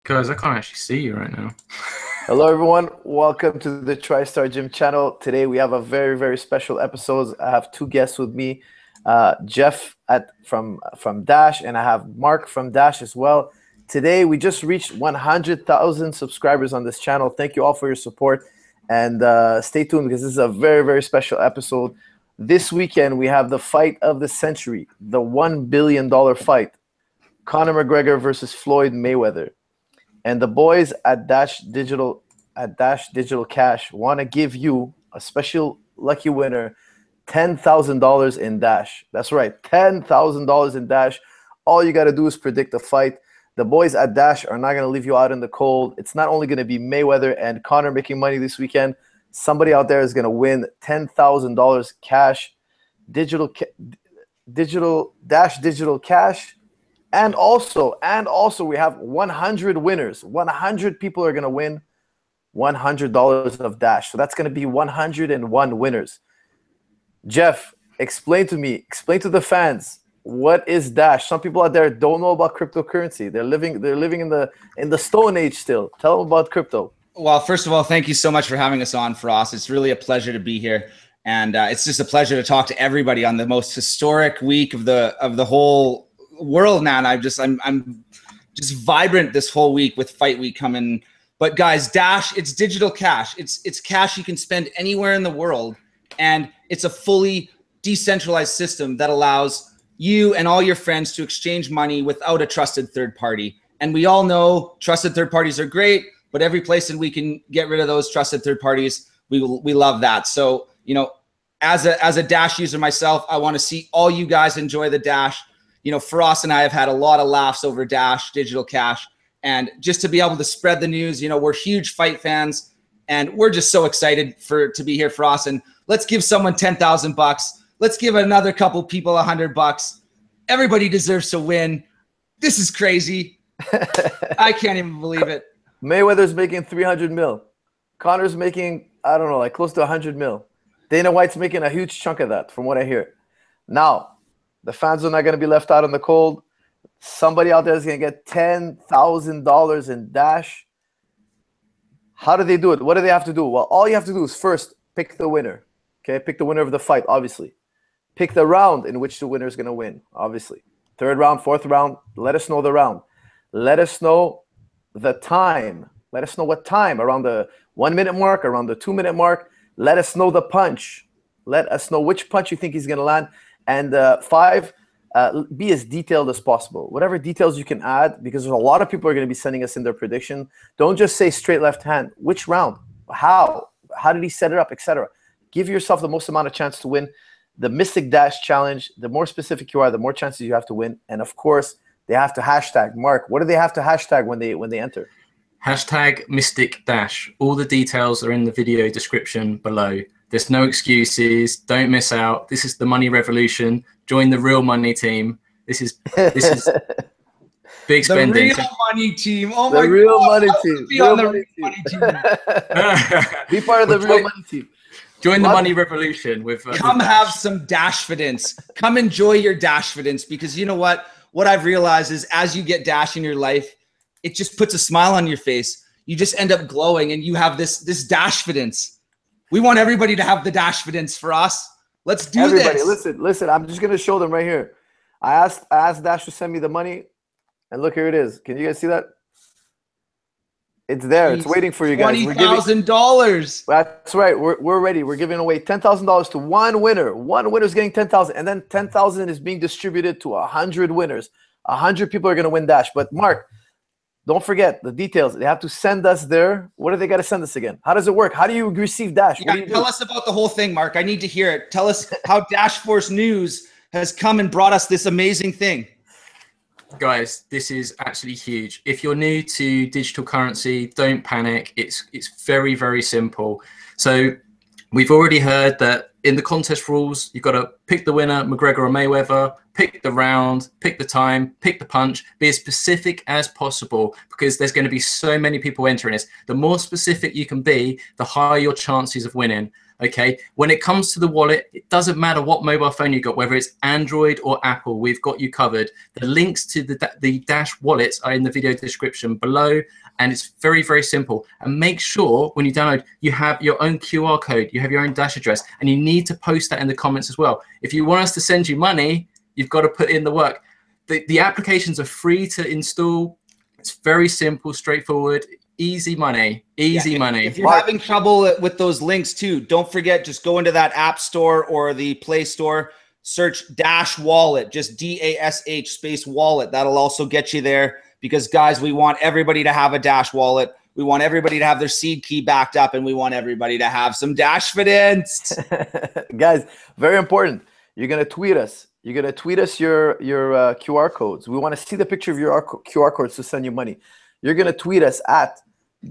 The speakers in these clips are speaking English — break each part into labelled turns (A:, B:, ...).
A: Guys, I can't actually see you right now.
B: Hello, everyone. Welcome to the Tristar Gym channel. Today we have a very, very special episode. I have two guests with me, Jeff from Dash, and I have Mark from Dash as well. Today we just reached 100,000 subscribers on this channel. Thank you all for your support, and stay tuned because this is a very, very special episode. This weekend we have the fight of the century, the $1 billion fight, Conor McGregor versus Floyd Mayweather. And the boys at Dash Digital Cash want to give you a special lucky winner, $10,000 in Dash. That's right, $10,000 in Dash. All you got to do is predict the fight. The boys at Dash are not going to leave you out in the cold. It's not only going to be Mayweather and Conor making money this weekend. Somebody out there is going to win $10,000 cash, digital cash. And also we have 100 winners. 100 people are going to win $100 of Dash. So that's going to be 101 winners. Jeff, explain to the fans, what is Dash? Some people out there don't know about cryptocurrency. They're living in the Stone Age still. Tell them about crypto.
C: Well, first of all, thank you so much for having us on, Frost. It's really a pleasure to be here. And it's just a pleasure to talk to everybody on the most historic week of the whole world now. And I'm just vibrant this whole week with fight week coming. But guys, Dash, it's digital cash. It's cash you can spend anywhere in the world, and it's a fully decentralized system that allows you and all your friends to exchange money without a trusted third party. And we all know trusted third parties are great, but every place that we can get rid of those trusted third parties, we love that. So, you know, as a Dash user myself, I want to see all you guys enjoy the Dash. You know, Faraz and I have had a lot of laughs over Dash, digital cash, and just to be able to spread the news. You know, we're huge fight fans, and we're just so excited to be here, Faraz. And let's give someone $10,000. Let's give another couple people $100. Everybody deserves to win. This is crazy. I can't even believe it.
B: Mayweather's making 300 mil. Conor's making, I don't know, like close to 100 mil. Dana White's making a huge chunk of that, from what I hear. Now, the fans are not going to be left out in the cold. Somebody out there is going to get $10,000 in Dash. How do they do it? What do they have to do? Well, all you have to do is first pick the winner. Okay, pick the winner of the fight, obviously. Pick the round in which the winner is going to win, obviously. Third round, fourth round, let us know the round. Let us know the time. Let us know what time, around the 1 minute mark, around the 2 minute mark. Let us know the punch. Let us know which punch you think he's going to land. And five, be as detailed as possible. Whatever details you can add, because there's a lot of people are going to be sending us in their prediction. Don't just say straight left hand. Which round? How? How did he set it up, etc. Give yourself the most amount of chance to win. The Mystic Dash Challenge, the more specific you are, the more chances you have to win. And of course, they have to hashtag. Mark, what do they have to hashtag when they enter?
A: Hashtag Mystic Dash. All the details are in the video description below. There's no excuses. Don't miss out. This is the money revolution. Join the real money team. This is big spending.
C: The real money team. Oh my God.
B: The real money team.
C: Be on the real money team.
B: Be part of the real money team.
A: Join the money revolution with
C: come have some Dashfidence. Come enjoy your Dashfidence, because you know what? What I've realized is as you get Dash in your life, it just puts a smile on your face. You just end up glowing, and you have this Dashfidence. We want everybody to have the Dashfidence for us. Let's do
B: everybody,
C: this.
B: Listen. I'm just gonna show them right here. I asked Dash to send me the money, and look, here it is. Can you guys see that? It's there. It's waiting for you guys.
C: $20,000.
B: That's right. We're ready. We're giving away $10,000 to one winner. One winner is getting 10,000, and then 10,000 is being distributed to 100 winners. 100 people are gonna win Dash. But Mark, don't forget the details. They have to send us there. What do they got to send us again? How does it work? How do you receive Dash?
C: Yeah, tell us about the whole thing, Mark. I need to hear it. Tell us how Dash Force News has come and brought us this amazing thing.
A: Guys, this is actually huge. If you're new to digital currency, don't panic. It's very, very simple. So we've already heard that in the contest rules, you've got to pick the winner, McGregor or Mayweather, pick the round, pick the time, pick the punch, be as specific as possible, because there's going to be so many people entering this. The more specific you can be, the higher your chances of winning. Okay, when it comes to the wallet, it doesn't matter what mobile phone you got, whether it's Android or Apple, we've got you covered. The links to the Dash wallets are in the video description below, and it's very, very simple. And make sure when you download, you have your own QR code, you have your own Dash address, and you need to post that in the comments as well. If you want us to send you money, you've got to put in the work. The applications are free to install. It's very simple, straightforward. Easy money, easy money.
C: If you're having trouble with those links too, don't forget, just go into that App Store or the Play Store, search Dash Wallet, just DASH space wallet. That'll also get you there, because guys, we want everybody to have a Dash wallet. We want everybody to have their seed key backed up, and we want everybody to have some Dashfidence.
B: Guys, very important. You're going to tweet us. You're going to tweet us your QR codes. We want to see the picture of your QR codes to send you money. You're going to tweet us at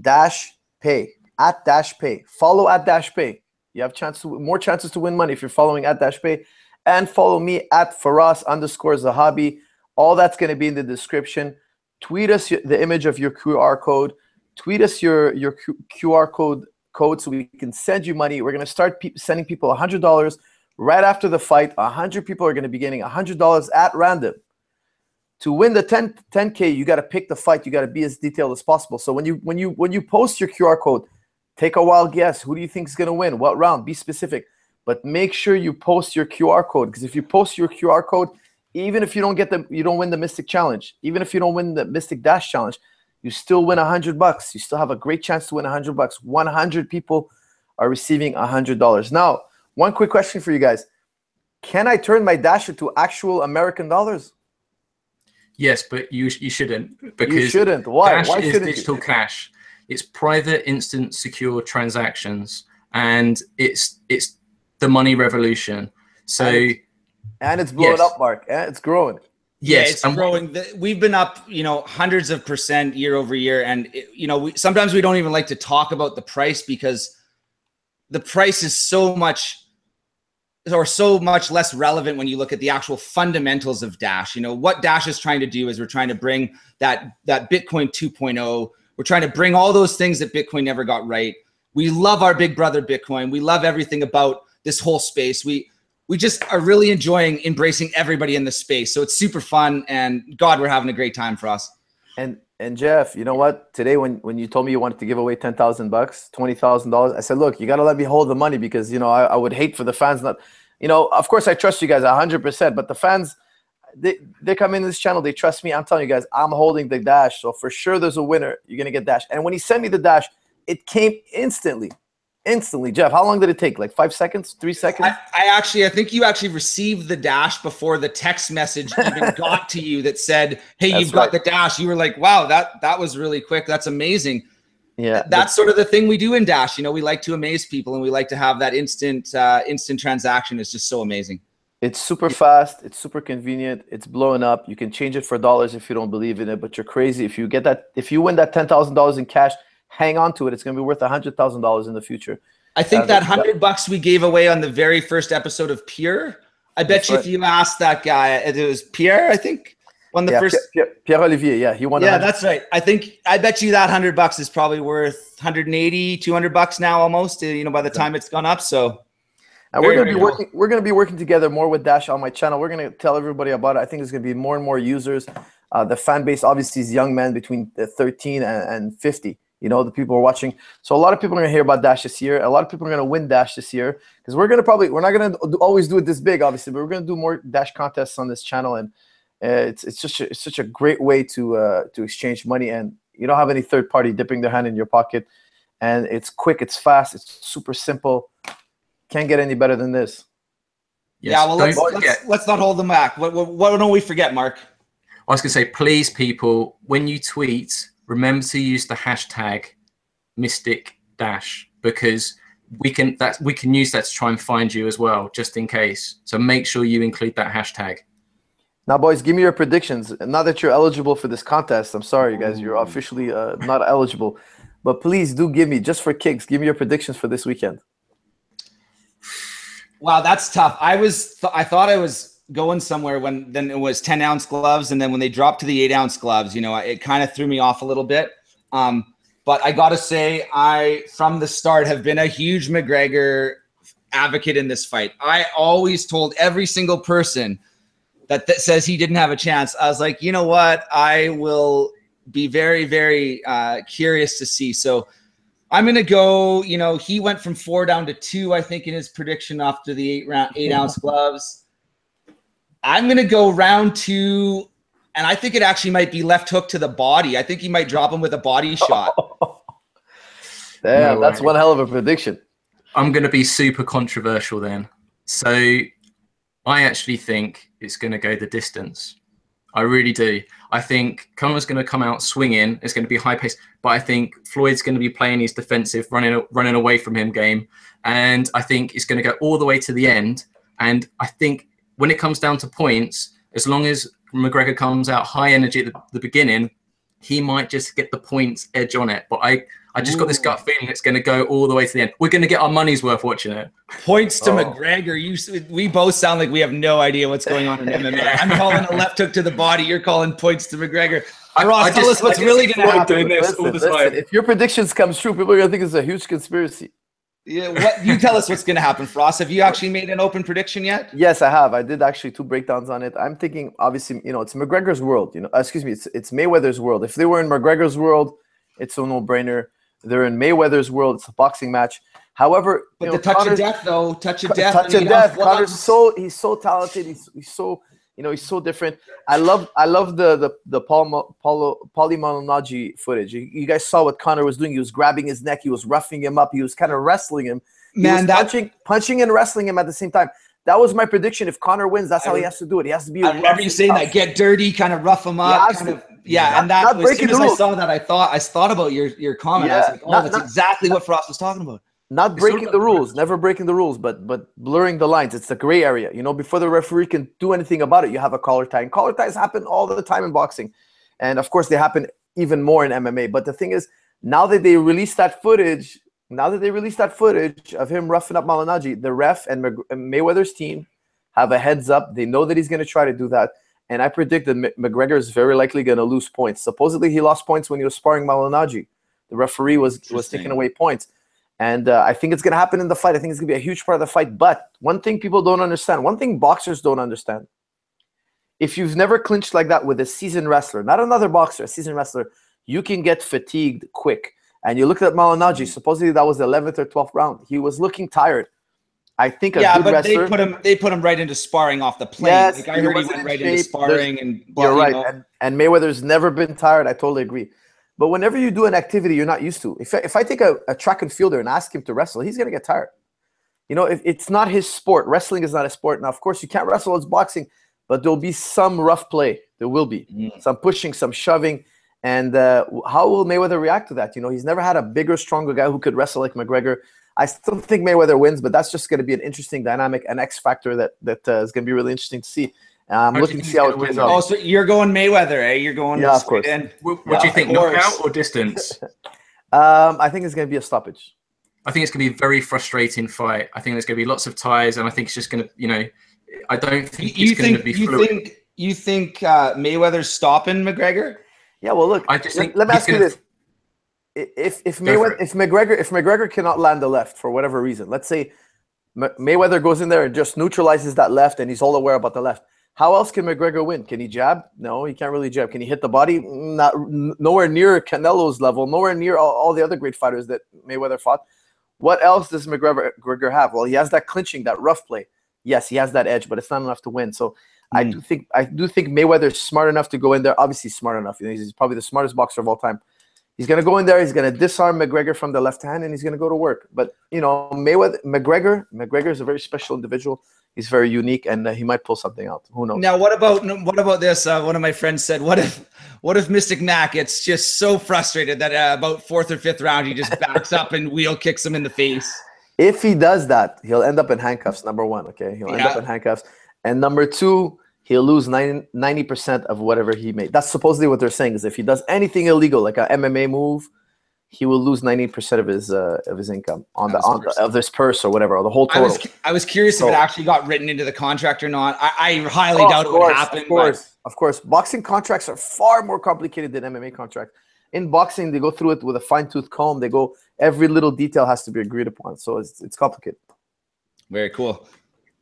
B: Dash Pay, at Dash Pay. Follow at Dash Pay. You have more chances to win money if you're following at Dash Pay. And follow me at Faraz_Zahabi. All that's going to be in the description. Tweet us the image of your QR code. Tweet us your QR code so we can send you money. We're going to start sending people $100 right after the fight. 100 people are going to be getting $100 at random. To win the 10K, you got to pick the fight. You got to be as detailed as possible. So when you post your QR code, take a wild guess. Who do you think is going to win? What round? Be specific. But make sure you post your QR code, because if you post your QR code, even if you don't win the Mystic Challenge, even if you don't win the Mystic Dash Challenge, you still win $100. You still have a great chance to win $100. 100 people are receiving $100. Now, one quick question for you guys: can I turn my Dash into actual American dollars?
A: Yes, but you shouldn't, because
B: you shouldn't. Why?
A: Dash
B: Why
A: is
B: shouldn't
A: digital
B: you?
A: cash. It's private, instant, secure transactions, and it's the money revolution. So,
B: and it's blowing up, Mark. And it's growing.
A: Yes,
C: yeah, it's growing. We've been up, hundreds of % year over year, and sometimes we don't even like to talk about the price, because the price is so much less relevant when you look at the actual fundamentals of Dash. What Dash is trying to do is we're trying to bring that Bitcoin 2.0. We're trying to bring all those things that Bitcoin never got right. We love our big brother Bitcoin. We love everything about this whole space. We just are really enjoying embracing everybody in the space. So it's super fun, and God, we're having a great time for us.
B: And Jeff, you know what? Today, when you told me you wanted to give away $10,000, $20,000, I said, look, you got to let me hold the money, because I would hate for the fans not. Of course, I trust you guys 100%, but the fans, they come in this channel, they trust me. I'm telling you guys, I'm holding the Dash, so for sure there's a winner. You're gonna get Dash. And when he sent me the Dash, it came instantly. Jeff, how long did it take? Like 5 seconds, 3 seconds?
C: I think you actually received the Dash before the text message even got to you that said, hey, you've got the Dash. You were like, wow, that was really quick. That's amazing. Yeah, that's sort of the thing we do in Dash. We like to amaze people, and we like to have that instant transaction. It's just so amazing.
B: It's super fast. It's super convenient. It's blowing up. You can change it for dollars if you don't believe in it, but you're crazy. If you win that $10,000 in cash, hang on to it. It's going to be worth $100,000 in the future.
C: I think that $100 we gave away on the very first episode of Pierre, I bet you if you asked that guy, it was Pierre, I think, won the first.
B: Pierre Olivier, yeah, he won.
C: Yeah, that's right. I bet you that $100 is probably worth $180, $200 now almost. By the time it's gone up. So,
B: and we're going to be working together more with Dash on my channel. We're going to tell everybody about it. I think there's going to be more and more users. The fan base obviously is young men between 13 and 50. The people are watching. So a lot of people are going to hear about Dash this year. A lot of people are going to win Dash this year, because we're not going to always do it this big, obviously, but we're going to do more Dash contests on this channel. And it's such a great way to exchange money, and you don't have any third party dipping their hand in your pocket. And it's quick, it's fast, it's super simple. Can't get any better than this.
C: Yes. Yeah, well, let's not hold them back. What don't we forget, Mark?
A: I was going to say, please, people, when you tweet, remember to use the hashtag Mystic Dash, because we can use that to try and find you as well, just in case. So make sure you include that hashtag.
B: Now, boys, give me your predictions. Now that you're eligible for this contest, I'm sorry, you guys, you're officially not eligible. But please do give me, just for kicks, give me your predictions for this weekend.
C: Wow, that's tough. I thought I was going somewhere then it was 10-ounce gloves, and then when they dropped to the 8-ounce gloves, it kind of threw me off a little bit. But I gotta say, I from the start have been a huge McGregor advocate in this fight. I always told every single person that says he didn't have a chance. I was like, you know what? I will be very, very curious to see. So I'm going to go, you know, he went from 4 down to 2, I think, in his prediction after the 8-ounce gloves. I'm going to go round 2, and I think it actually might be left hook to the body. I think he might drop him with a body shot.
B: Damn,
A: No
B: that's
A: way.
B: one hell of a prediction.
A: I'm going to be super controversial then. So I actually think it's going to go the distance. I really do. I think Conor's going to come out swinging. It's going to be high pace, but I think Floyd's going to be playing his defensive, running away from him game, and I think it's going to go all the way to the end. And I think when it comes down to points, as long as McGregor comes out high energy at the beginning, he might just get the points edge on it. But I just got this gut feeling it's going to go all the way to the end. We're going to get our money's worth watching it.
C: Points to McGregor. We both sound like we have no idea what's going on in MMA. I'm calling a left hook to the body. You're calling points to McGregor. Ross, tell us what's really going to happen.
B: Listen, if your predictions come true, people are going to think it's a huge conspiracy.
C: Yeah, what you tell us what's going to happen, Frost. Have you actually made an open prediction yet?
B: Yes, I have. I did actually 2 breakdowns on it. I'm thinking, obviously, you know, it's McGregor's world. You know, excuse me, it's Mayweather's world. If they were in McGregor's world, it's a no-brainer. They're in Mayweather's world. It's a boxing match. However,
C: but the touch of death, though, touch of death.
B: Conor's he's so talented. He's so, you know, he's so different. I love the Paulie Malignaggi footage. You guys saw what Conor was doing. He was grabbing his neck. He was roughing him up. He was kind of wrestling him. Punching and wrestling him at the same time. That was my prediction. If Conor wins, that's how he has to do it. He has to be.
C: I remember you saying that. Get dirty, kind of rough him up. And that as soon as I saw that, I thought about your comment. I was like, oh, that's exactly what Frost was talking about.
B: Not breaking the rules, never breaking the rules, but blurring the lines. It's the gray area. You know, before the referee can do anything about it, you have a collar tie. And collar ties happen all the time in boxing. And of course, they happen even more in MMA. But the thing is, now that they released that footage of him roughing up Malignaggi, the ref and Mayweather's team have a heads up. They know that he's going to try to do that. And I predict that McGregor is very likely going to lose points. Supposedly, he lost points when he was sparring Malignaggi. The referee was taking away points. And I think it's going to happen in the fight. I think it's going to be a huge part of the fight. But one thing people don't understand, one thing boxers don't understand, if you've never clinched like that with a seasoned wrestler, not another boxer, a seasoned wrestler, you can get fatigued quick. And you look at Malignaggi, supposedly that was the 11th or 12th round. He was looking tired. I think good wrestler,
C: they put him right into sparring off the plane.
B: Yes,
C: like I heard he went right into sparring.
B: You're right. And Mayweather's never been tired. I totally agree. But whenever you do an activity you're not used to, if I take a track and fielder and ask him to wrestle, he's going to get tired. You know, it's not his sport. Wrestling is not a sport. Now, of course, you can't wrestle as boxing, but there'll be some rough play. There will be some pushing, some shoving. And how will Mayweather react to that? You know, he's never had a bigger, stronger guy who could wrestle like McGregor. I still think Mayweather wins, but that's just going to be an interesting dynamic, an X factor that is going to be really interesting to see. I'm looking to see how it plays out.
C: Oh, so you're going Mayweather, eh? You're going
B: of course.
A: What do you think, knockout or distance?
B: I think it's going to be a stoppage.
A: I think it's going to be a very frustrating fight. I think there's going to be lots of ties, and I think it's just going to, you know, I don't think it's going to be fluid.
C: You think Mayweather's stopping McGregor?
B: Yeah, well, look.
A: I just think
B: let me ask you this: if McGregor cannot land the left for whatever reason, let's say Mayweather goes in there and just neutralizes that left, and he's all aware about the left. How else can McGregor win? Can he jab? No, he can't really jab. Can he hit the body? Nowhere near Canelo's level. Nowhere near all the other great fighters that Mayweather fought. What else does McGregor have? Well, he has that clinching, that rough play. Yes, he has that edge, but it's not enough to win. So I do think Mayweather's smart enough to go in there. Obviously smart enough. You know, he's probably the smartest boxer of all time. He's going to go in there. He's going to disarm McGregor from the left hand, and he's going to go to work. But, you know, McGregor is a very special individual. He's very unique, and he might pull something out. Who knows?
C: Now, what about this? One of my friends said, what if Mystic Mac gets just so frustrated that about 4th or 5th round, he just backs up and wheel kicks him in the face?
B: If he does that, he'll end up in handcuffs, number one, okay? He'll end up in handcuffs. And number two, he'll lose 90% of whatever he made. That's supposedly what they're saying, is if he does anything illegal, like an MMA move, he will lose 90% of his income of this purse or whatever, or the whole total.
C: I was curious if it actually got written into the contract or not. I highly doubt it would happen.
B: Of course. Boxing contracts are far more complicated than MMA contracts. In boxing, they go through it with a fine-tooth comb. Every little detail has to be agreed upon. So it's complicated.
C: Very cool.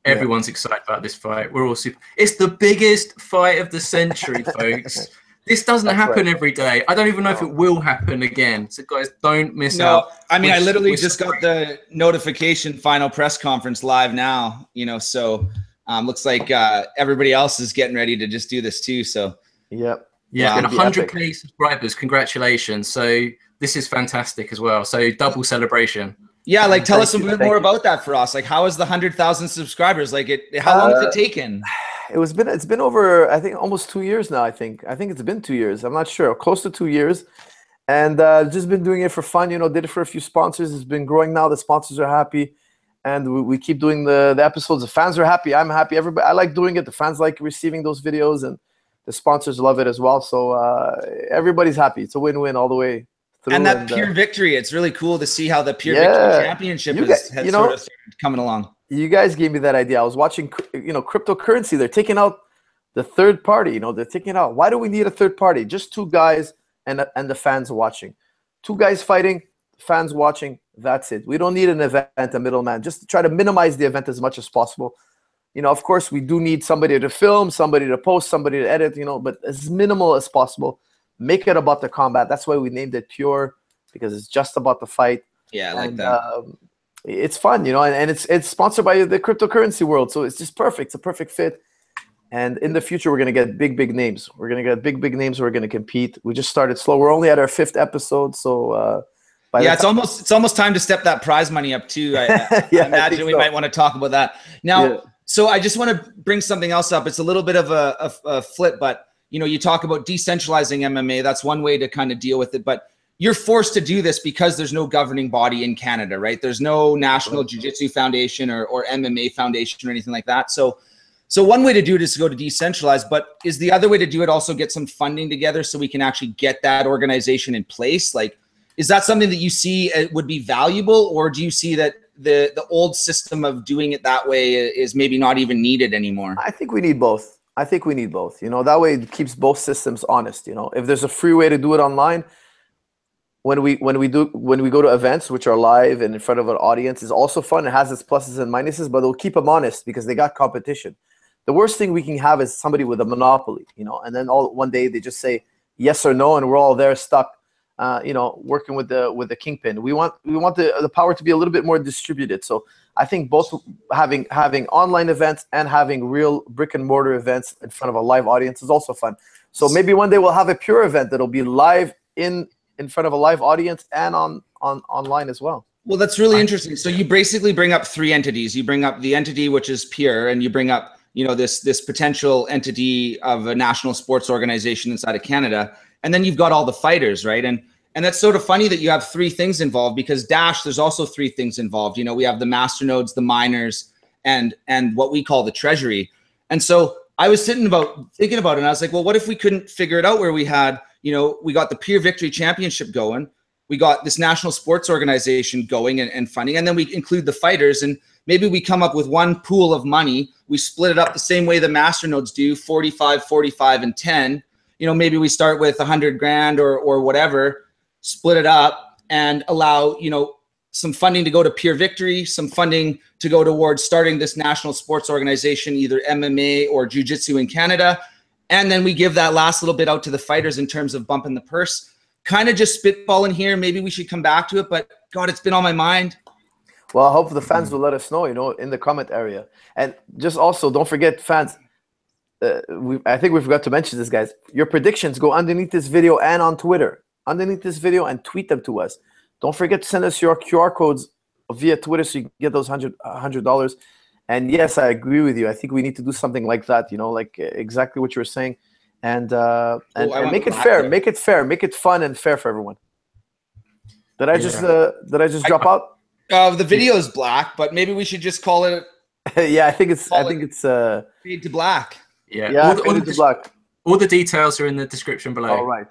A: Everyone's excited about this fight. We're all super. It's the biggest fight of the century, folks. This doesn't happen every day. I don't even know if it will happen again. So guys, don't miss out.
C: I mean, I literally just got the notification final press conference live now, you know, so looks like everybody else is getting ready to just do this too. So
B: yeah,
A: and 100K subscribers. Congratulations. So this is fantastic as well. So double celebration.
C: Yeah, like tell us a bit more about that for us. Like, how is the 100,000 subscribers? Like, how long has it taken?
B: It's been over, I think, almost 2 years now. I think it's been 2 years. I'm not sure, close to 2 years, and just been doing it for fun. You know, did it for a few sponsors. It's been growing now. The sponsors are happy, and we keep doing the episodes. The fans are happy. I'm happy. Everybody, I like doing it. The fans like receiving those videos, and the sponsors love it as well. So everybody's happy. It's a win-win all the way.
C: And that pure victory, it's really cool to see how the pure victory championship has sort of started coming along.
B: You guys gave me that idea. I was watching, you know, cryptocurrency. They're taking out the third party. You know, they're taking out. Why do we need a third party? Just two guys and the fans watching. Two guys fighting, fans watching. That's it. We don't need an event, a middleman. Just try to minimize the event as much as possible. You know, of course, we do need somebody to film, somebody to post, somebody to edit. You know, but as minimal as possible. Make it about the combat. That's why we named it Pure, because it's just about the fight.
C: Yeah, I like that.
B: It's fun, you know, and it's sponsored by the cryptocurrency world, so it's just perfect. It's a perfect fit. And in the future, we're gonna get big names. We're gonna get big names. We're gonna compete. We just started slow. We're only at our 5th episode, so
C: it's almost time to step that prize money up too. I imagine we might want to talk about that now. So I just want to bring something else up. It's a little bit of a flip, but you know, you talk about decentralizing MMA. That's one way to kind of deal with it. But you're forced to do this because there's no governing body in Canada, right? There's no National Jiu-Jitsu Foundation or MMA Foundation or anything like that. So one way to do it is to go to decentralized. But is the other way to do it also get some funding together so we can actually get that organization in place? Like, is that something that you see would be valuable, or do you see that the old system of doing it that way is maybe not even needed anymore?
B: I think we need both. You know, that way it keeps both systems honest. You know, if there's a free way to do it online, when we go to events which are live and in front of an audience, is also fun. It has its pluses and minuses, but they'll keep them honest because they got competition. The worst thing we can have is somebody with a monopoly, you know, and then one day they just say yes or no, and we're all there stuck, you know, working with the kingpin. We want the power to be a little bit more distributed. So I think both having online events and having real brick and mortar events in front of a live audience is also fun. So maybe one day we'll have a pure event that'll be live in front of a live audience and online as well.
C: Well, that's really interesting. So you basically bring up 3 entities. You bring up the entity which is pure, and you bring up, you know, this potential entity of a national sports organization inside of Canada, and then you've got all the fighters, right? And that's sort of funny that you have 3 things involved, because Dash, there's also 3 things involved. You know, we have the masternodes, the miners, and what we call the treasury. And so I was thinking about it, and I was like, well, what if we couldn't figure it out where we had, you know, we got the Pure Victory Championship going, we got this national sports organization going and funding, and then we include the fighters, and maybe we come up with one pool of money. We split it up the same way the masternodes do, 45, 45, and 10. You know, maybe we start with 100 grand or whatever, split it up and allow, you know, some funding to go to Pure Victory, some funding to go towards starting this national sports organization, either MMA or Jiu-Jitsu in Canada. And then we give that last little bit out to the fighters in terms of bumping the purse. Kind of just spitballing here. Maybe we should come back to it, but God, it's been on my mind.
B: Well, I hope the fans will let us know, you know, in the comment area. And just also, don't forget, fans, I think we forgot to mention this, guys. Your predictions go underneath this video and on Twitter. Underneath this video, and tweet them to us. Don't forget to send us your QR codes via Twitter so you can get those $100. And yes, I agree with you. I think we need to do something like that, you know, like exactly what you were saying, and make it fair, make it fair, make it fun and fair for everyone. Did I just drop out?
C: The video is black, but maybe we should just call it.
B: Yeah, I think it's
C: fade to black.
A: Yeah,
B: all
A: the details are in the description below.
B: All right.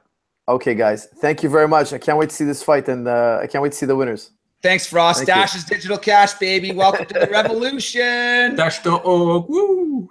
B: Okay, guys. Thank you very much. I can't wait to see this fight, and I can't wait to see the winners.
C: Thanks, Frost. Dash's Digital Cash, baby. Welcome to the revolution.
A: Dash.org. Woo!